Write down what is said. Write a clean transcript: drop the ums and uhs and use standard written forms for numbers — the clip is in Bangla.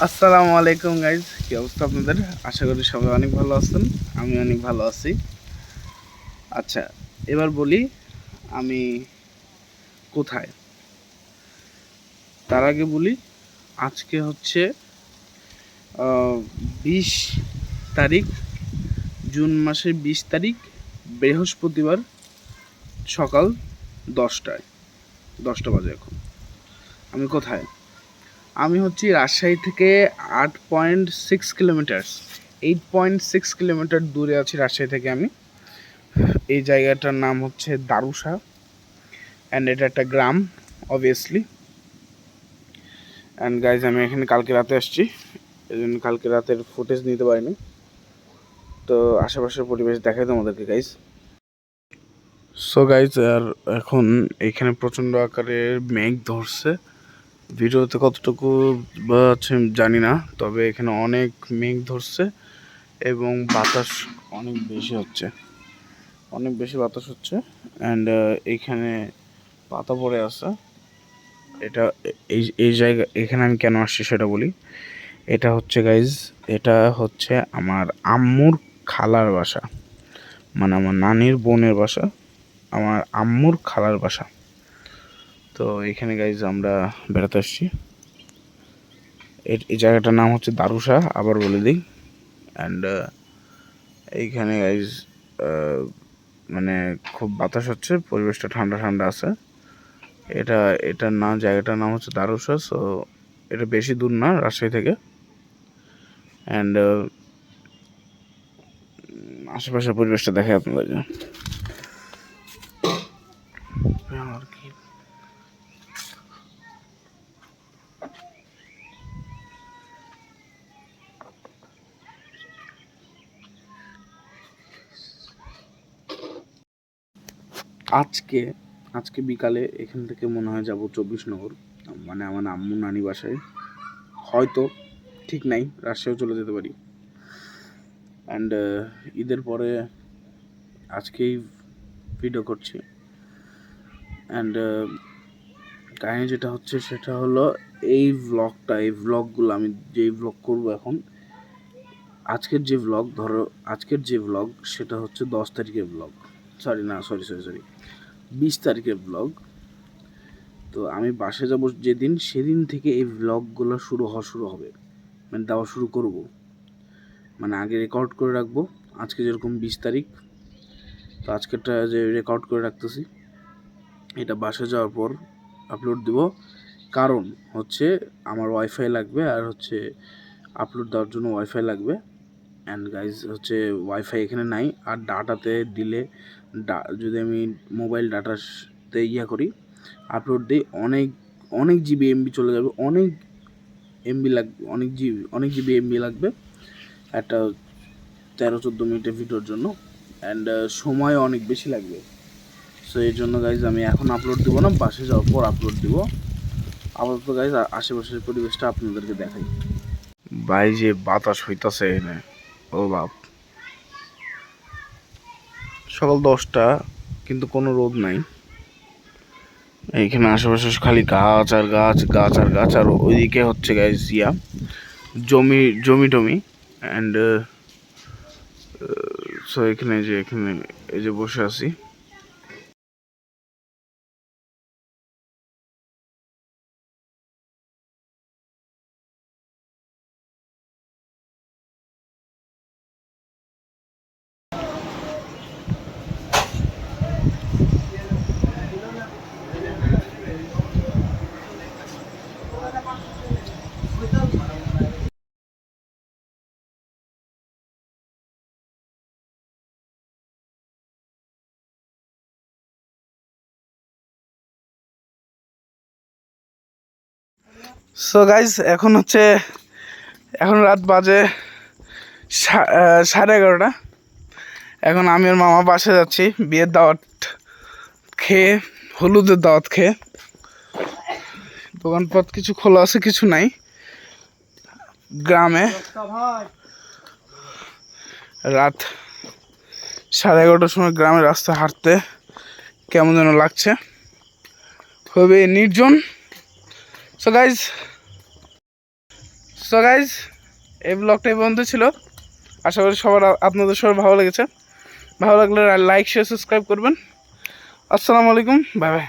আসসালামু আলাইকুম গাইজ, কি অবস্থা আপনাদের? আশা করি সবাই অনেক ভালো আছেন। আমি অনেক ভালো আছি। আচ্ছা, এবার বলি আমি কোথায়। তার আগে বলি আজকে হচ্ছে 20 তারিখ, জুন মাসের 20 তারিখ, বৃহস্পতিবার, সকাল 10টায় 10টা বাজে এখন। আমি কোথায়? আমি হচ্ছি রাজশাহী থেকে 8.6 কিলোমিটার, 8.6 কিলোমিটার দূরে আছি রাজশাহী থেকে আমি। এই জায়গাটার নাম হচ্ছে দারুসা, অ্যান্ড এটা একটা গ্রাম অবভিয়াসলি। অ্যান্ড গাইজ, আমি এখানে কালকে রাতে আসছি, এই জন্য কালকে রাতের ফুটেজ নিতে পারিনি। তো আশেপাশের পরিবেশ দেখাই তোমাদেরকে গাইজ। সো গাইজ, আর এখন এখানে প্রচণ্ড আকারে মেঘ ধরছে। ভিডিওতে কতটুকু বা আছে জানি না, তবে এখানে অনেক মেঘ ধরছে এবং বাতাস অনেক বেশি হচ্ছে, অনেক বেশি বাতাস হচ্ছে। অ্যান্ড এইখানে পাতা পড়ে আছে। এটা এই এই জায়গা, এখানে আমি কেন আসছি সেটা বলি। এটা হচ্ছে গাইজ, এটা হচ্ছে আমার আম্মুর খালার বাসা, মানে আমার নানির বোনের বাসা, আমার আম্মুর খালার বাসা। তো এখানে গাইজ আমরা বেড়াতে আসছি। এই জায়গাটার নাম হচ্ছে দারুসা, আবার বলে দিই। অ্যান্ড এইখানে গাইজ মানে খুব বাতাস হচ্ছে, পরিবেশটা ঠান্ডা ঠান্ডা আছে। এটার নাম, জায়গাটার নাম হচ্ছে দারুসা। সো এটা বেশি দূর না রাজশাহী থেকে। অ্যান্ড আশেপাশের পরিবেশটা দেখে আপনাদের। আজকে আজকে বিকালে এখান থেকে মনে হয় যাব 24 নগর, মানে আমার আম্মু নানি বাসায়। হয়তো ঠিক নাই, রাজশাহীও চলে যেতে পারি। অ্যান্ড ঈদের পরে আজকেই ভিডিও করছি। অ্যান্ড কাহিনী যেটা হচ্ছে সেটা হলো, এই ভ্লগগুলো আমি যেই ভ্লগ করবো এখন, আজকের যে ভ্লগ, ধরো আজকের যে ভ্লগ সেটা হচ্ছে 10 তারিখের ভ্লগ। সরি 20 তারিখের ভ্লগ। তো আমি বাসে যাব যেদিন, সেদিন থেকে এই ভ্লগগুলো শুরু হবে, মানে দেওয়া শুরু করব। মানে আগে রেকর্ড করে রাখবো, আজকে যেরকম 20 তারিখ, তো আজকেরটা যে রেকর্ড করে রাখতেছি, এটা বাসে যাওয়ার পর আপলোড দিব। কারণ হচ্ছে আমার ওয়াইফাই লাগবে, আর হচ্ছে আপলোড দেওয়ার জন্য ওয়াইফাই লাগবে। অ্যান্ড গাইজ হচ্ছে ওয়াইফাই এখানে নাই, আর ডাটাতে দিলে, যদি আমি মোবাইল ডাটাতে করি, আপলোড দিই, অনেক অনেক জিবি এমবি চলে যাবে, অনেক এমবি লাগবে, অনেক জিবি এমবি লাগবে একটা 13-14 মিনিটের ভিডিওর জন্য। অ্যান্ড সময় অনেক বেশি লাগবে। সো এই জন্য গাইজ আমি এখন আপলোড দেবো না, বাসে যাওয়ার পর আপলোড দিব। আপাতত গাইজ আশেপাশের পরিবেশটা আপনাদেরকে দেখাই। ভাই যে বাতাস হইতাছে এখানে, ও বাপ! সকাল 10টা, কিন্তু কোনো রোদ নাই এইখানে। আশেপাশে খালি গাছ আর গাছ, গাছ আর গাছ। আর ওইদিকে হচ্ছে গাইজ জমি জমি টমি। অ্যান্ড সো এখানে এই যে বসে আছি। সো গাইজ, এখন রাত বাজে 11:30। এখন আমি আর মামা বাসে যাচ্ছি, বিয়ের দাওয়াত খেয়ে, হলুদের দাওয়াত খেয়ে। দোকানপাট কিছু খোলা আছে, কিছু নাই গ্রামে। রাত 11:30টার সময় গ্রামের রাস্তা হাঁটতে কেমন যেন লাগছে, খুবই নির্জন। সো গাইজ, সো গাইজ এই ব্লগটা এই পর্যন্ত ছিল। আশা করি আপনাদের সবার ভালো লেগেছে। ভালো লাগলে লাইক শেয়ার সাবস্ক্রাইব করবেন। আসসালামু আলাইকুম, বাই বাই।